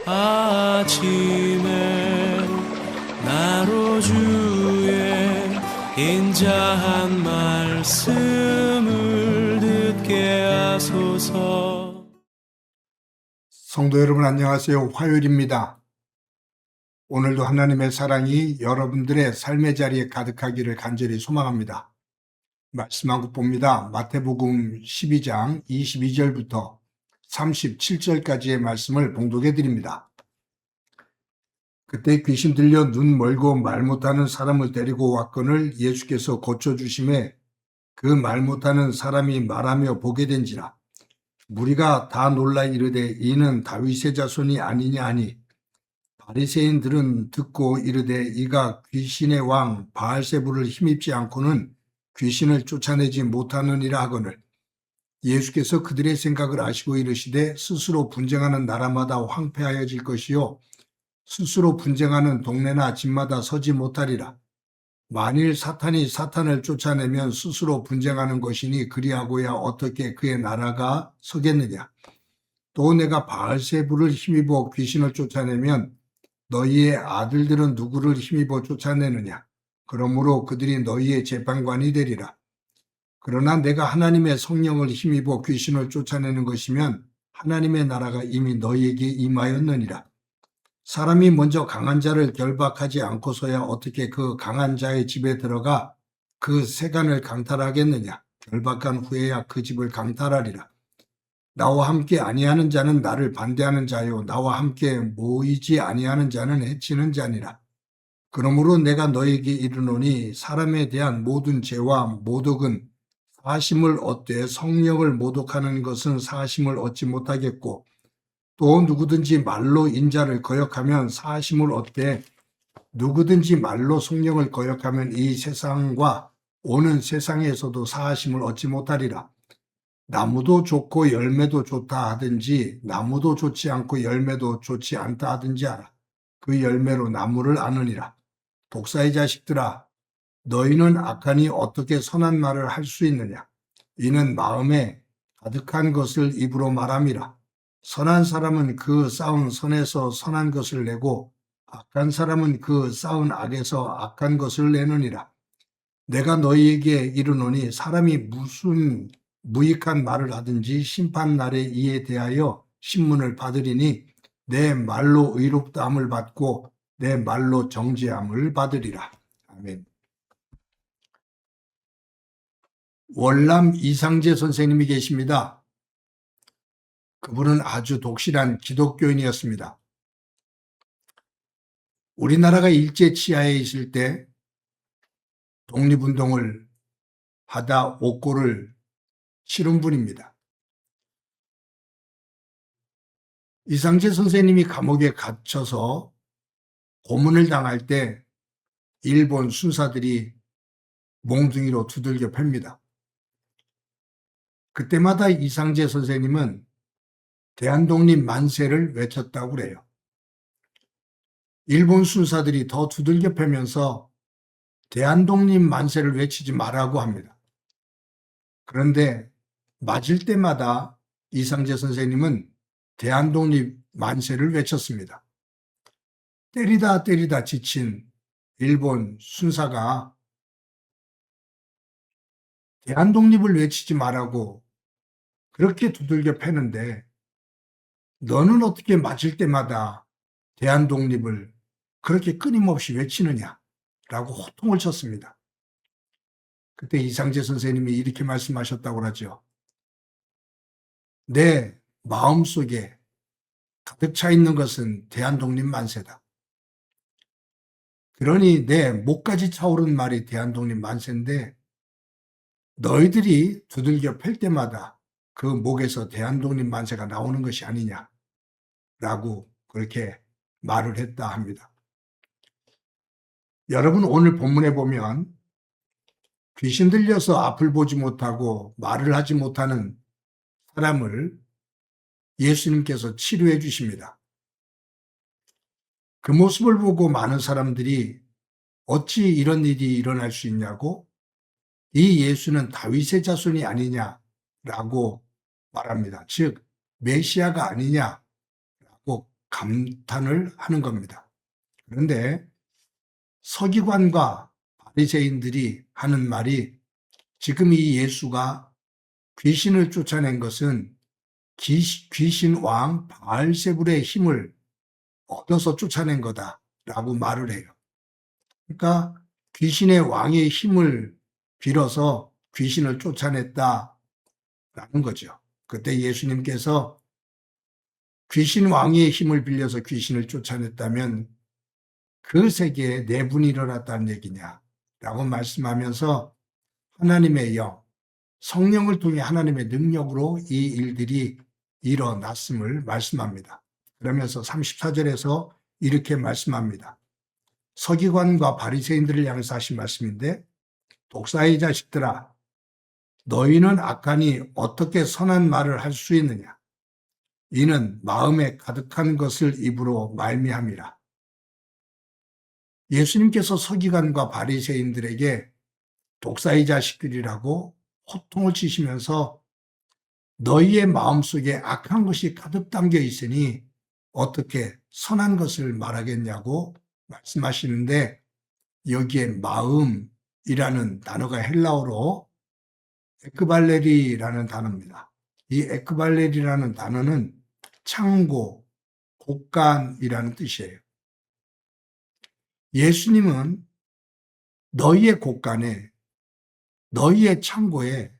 아침에 나로 주의 인자한 말씀을 듣게 하소서. 성도 여러분 안녕하세요. 화요일입니다. 오늘도 하나님의 사랑이 여러분들의 삶의 자리에 가득하기를 간절히 소망합니다. 말씀 한 국 봅니다. 마태복음 12장 22절부터 37절까지의 말씀을 봉독해 드립니다. 그때 귀신 들려 눈 멀고 말 못하는 사람을 데리고 왔거늘 예수께서 고쳐주심에 그 말 못하는 사람이 말하며 보게 된지라. 무리가 다 놀라 이르되 이는 다윗의 자손이 아니냐 하니 바리새인들은 듣고 이르되 이가 귀신의 왕 바알세불을 힘입지 않고는 귀신을 쫓아내지 못하느니라 하거늘 예수께서 그들의 생각을 아시고 이르시되 스스로 분쟁하는 나라마다 황폐하여질 것이요 스스로 분쟁하는 동네나 집마다 서지 못하리라. 만일 사탄이 사탄을 쫓아내면 스스로 분쟁하는 것이니 그리하고야 어떻게 그의 나라가 서겠느냐. 또 내가 바알세불을 힘입어 귀신을 쫓아내면 너희의 아들들은 누구를 힘입어 쫓아내느냐. 그러므로 그들이 너희의 재판관이 되리라. 그러나 내가 하나님의 성령을 힘입어 귀신을 쫓아내는 것이면 하나님의 나라가 이미 너희에게 임하였느니라. 사람이 먼저 강한 자를 결박하지 않고서야 어떻게 그 강한 자의 집에 들어가 그 세간을 강탈하겠느냐. 결박한 후에야 그 집을 강탈하리라. 나와 함께 아니하는 자는 나를 반대하는 자요 나와 함께 모이지 아니하는 자는 해치는 자니라. 그러므로 내가 너에게 이르노니 사람에 대한 모든 죄와 모독은 사심을 얻되 성령을 모독하는 것은 사심을 얻지 못하겠고 또 누구든지 말로 인자를 거역하면 사심을 얻되 누구든지 말로 성령을 거역하면 이 세상과 오는 세상에서도 사심을 얻지 못하리라. 나무도 좋고 열매도 좋다 하든지 나무도 좋지 않고 열매도 좋지 않다 하든지 알아. 그 열매로 나무를 아느니라. 독사의 자식들아, 너희는 악하니 어떻게 선한 말을 할 수 있느냐. 이는 마음에 가득한 것을 입으로 말함이라. 선한 사람은 그 쌓은 선에서 선한 것을 내고 악한 사람은 그 쌓은 악에서 악한 것을 내느니라. 내가 너희에게 이르노니 사람이 무슨 무익한 말을 하든지 심판날에 이에 대하여 신문을 받으리니 내 말로 의롭다함을 받고 내 말로 정죄함을 받으리라. 아멘. 월남 이상재 선생님이 계십니다. 그분은 아주 독실한 기독교인이었습니다. 우리나라가 일제 치하에 있을 때 독립운동을 하다 옥고를 치른 분입니다. 이상재 선생님이 감옥에 갇혀서 고문을 당할 때 일본 순사들이 몽둥이로 두들겨 팹니다. 그때마다 이상재 선생님은 대한독립 만세를 외쳤다고 그래요. 일본 순사들이 더 두들겨 패면서 대한독립 만세를 외치지 말라고 합니다. 그런데 맞을 때마다 이상재 선생님은 대한독립 만세를 외쳤습니다. 때리다 때리다 지친 일본 순사가 대한독립을 외치지 말라고 그렇게 두들겨 패는데 너는 어떻게 맞을 때마다 대한독립을 그렇게 끊임없이 외치느냐라고 호통을 쳤습니다. 그때 이상재 선생님이 이렇게 말씀하셨다고 하죠. 내 마음속에 가득 차 있는 것은 대한독립 만세다. 그러니 내 목까지 차오른 말이 대한독립 만세인데 너희들이 두들겨 팰 때마다 그 목에서 대한독립 만세가 나오는 것이 아니냐라고 그렇게 말을 했다 합니다. 여러분 오늘 본문에 보면 귀신 들려서 앞을 보지 못하고 말을 하지 못하는 사람을 예수님께서 치료해 주십니다. 그 모습을 보고 많은 사람들이 어찌 이런 일이 일어날 수 있냐고 이 예수는 다윗의 자손이 아니냐라고 말합니다. 즉 메시아가 아니냐라고 감탄을 하는 겁니다. 그런데 서기관과 바리새인들이 하는 말이 지금 이 예수가 귀신을 쫓아낸 것은 귀신 왕 바알세불의 힘을 얻어서 쫓아낸 거다라고 말을 해요. 그러니까 귀신의 왕의 힘을 빌어서 귀신을 쫓아냈다라는 거죠. 그때 예수님께서 귀신 왕의 힘을 빌려서 귀신을 쫓아냈다면 그 세계에 내분이 일어났다는 얘기냐라고 말씀하면서 하나님의 영, 성령을 통해 하나님의 능력으로 이 일들이 일어났음을 말씀합니다. 그러면서 34절에서 이렇게 말씀합니다. 서기관과 바리새인들을 향해서 하신 말씀인데 독사의 자식들아 너희는 악하니 어떻게 선한 말을 할 수 있느냐 이는 마음에 가득한 것을 입으로 말미함이라. 예수님께서 서기관과 바리새인들에게 독사의 자식들이라고 호통을 치시면서 너희의 마음속에 악한 것이 가득 담겨 있으니 어떻게 선한 것을 말하겠냐고 말씀하시는데 여기에 마음이라는 단어가 헬라어로 에크발레리라는 단어입니다. 이 에크발레리라는 단어는 창고, 곳간이라는 뜻이에요. 예수님은 너희의 곳간에, 너희의 창고에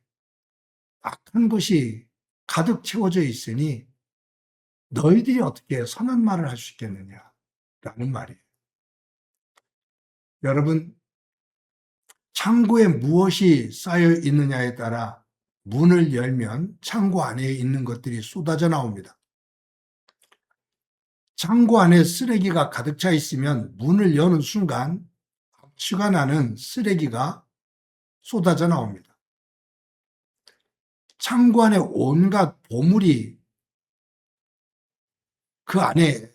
악한 것이 가득 채워져 있으니 너희들이 어떻게 선한 말을 할 수 있겠느냐라는 말이에요. 여러분, 창고에 무엇이 쌓여 있느냐에 따라 문을 열면 창고 안에 있는 것들이 쏟아져 나옵니다. 창고 안에 쓰레기가 가득 차 있으면 문을 여는 순간 악취가 나는 쓰레기가 쏟아져 나옵니다. 창고 안에 온갖 보물이 그 안에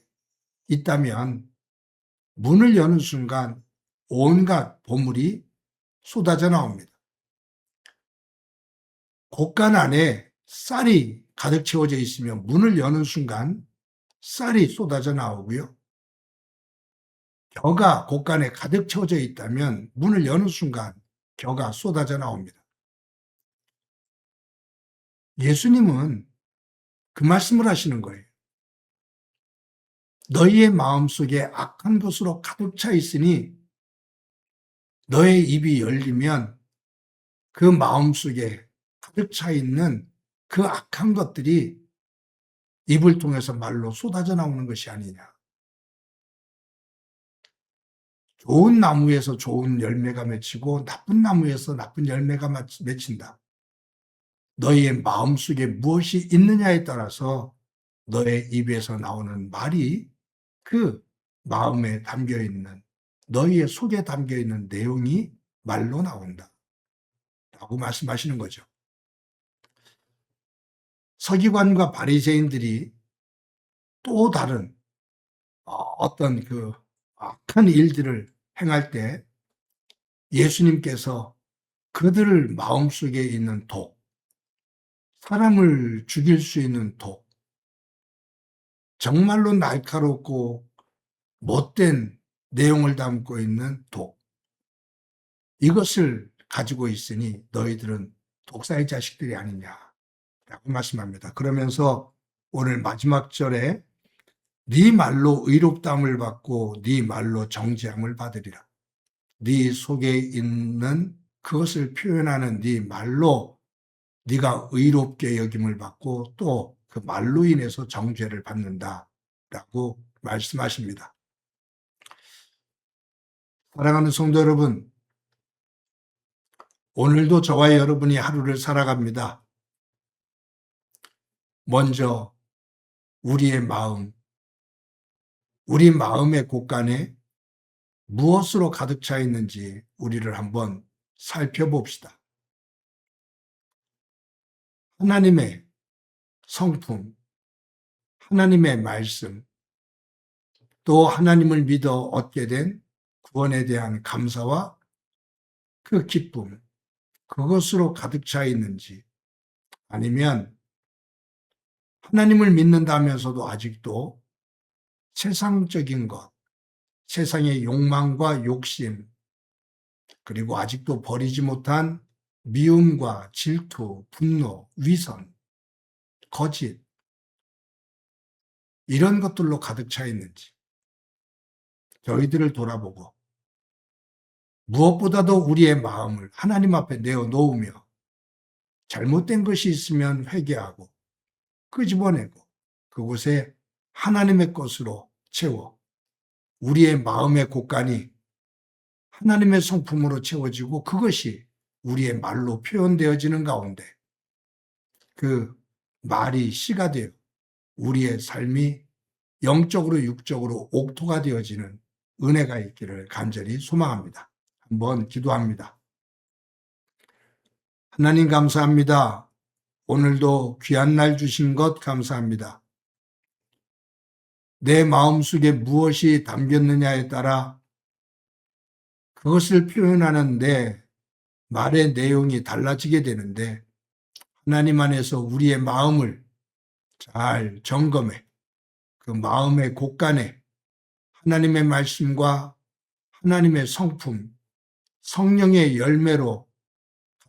있다면 문을 여는 순간 온갖 보물이 쏟아져 나옵니다. 곳간 안에 쌀이 가득 채워져 있으면 문을 여는 순간 쌀이 쏟아져 나오고요. 겨가 곳간에 가득 채워져 있다면 문을 여는 순간 겨가 쏟아져 나옵니다. 예수님은 그 말씀을 하시는 거예요. 너희의 마음속에 악한 것으로 가득 차 있으니 너의 입이 열리면 그 마음속에 가득 차 있는 그 악한 것들이 입을 통해서 말로 쏟아져 나오는 것이 아니냐. 좋은 나무에서 좋은 열매가 맺히고 나쁜 나무에서 나쁜 열매가 맺힌다. 너희의 마음속에 무엇이 있느냐에 따라서 너의 입에서 나오는 말이 그 마음에 담겨있는 너희의 속에 담겨있는 내용이 말로 나온다 라고 말씀하시는 거죠. 서기관과 바리새인들이 또 다른 어떤 그 악한 일들을 행할 때 예수님께서 그들을 마음속에 있는 독, 사람을 죽일 수 있는 독, 정말로 날카롭고 못된 내용을 담고 있는 독, 이것을 가지고 있으니 너희들은 독사의 자식들이 아니냐라고 말씀합니다. 그러면서 오늘 마지막 절에 네 말로 의롭다함을 받고 네 말로 정죄함을 받으리라. 네 속에 있는 그것을 표현하는 네 말로 네가 의롭게 여김을 받고 또 그 말로 인해서 정죄를 받는다라고 말씀하십니다. 사랑하는 성도 여러분, 오늘도 저와 여러분이 하루를 살아갑니다. 먼저 우리의 마음, 우리 마음의 곳간에 무엇으로 가득 차 있는지 우리를 한번 살펴봅시다. 하나님의 성품, 하나님의 말씀, 또 하나님을 믿어 얻게 된 구원에 대한 감사와 그 기쁨, 그것으로 가득 차 있는지, 아니면 하나님을 믿는다면서도 아직도 세상적인 것, 세상의 욕망과 욕심, 그리고 아직도 버리지 못한 미움과 질투, 분노, 위선, 거짓, 이런 것들로 가득 차 있는지 저희들을 돌아보고 무엇보다도 우리의 마음을 하나님 앞에 내어놓으며 잘못된 것이 있으면 회개하고 끄집어내고 그곳에 하나님의 것으로 채워 우리의 마음의 곳간이 하나님의 성품으로 채워지고 그것이 우리의 말로 표현되어지는 가운데 그 말이 씨가 되어 우리의 삶이 영적으로 육적으로 옥토가 되어지는 은혜가 있기를 간절히 소망합니다. 한번 기도합니다. 하나님 감사합니다. 오늘도 귀한 날 주신 것 감사합니다. 내 마음속에 무엇이 담겼느냐에 따라 그것을 표현하는 내 말의 내용이 달라지게 되는데 하나님 안에서 우리의 마음을 잘 점검해 그 마음의 곳간에 하나님의 말씀과 하나님의 성품, 성령의 열매로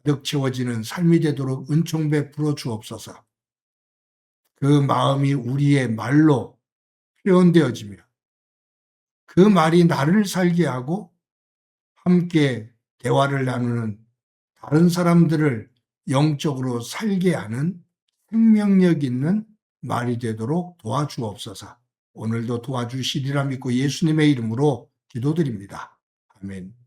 가득 채워지는 삶이 되도록 은총 베풀어 주옵소서. 그 마음이 우리의 말로 표현되어지며 그 말이 나를 살게 하고 함께 대화를 나누는 다른 사람들을 영적으로 살게 하는 생명력 있는 말이 되도록 도와주옵소서. 오늘도 도와주시리라 믿고 예수님의 이름으로 기도드립니다. 아멘.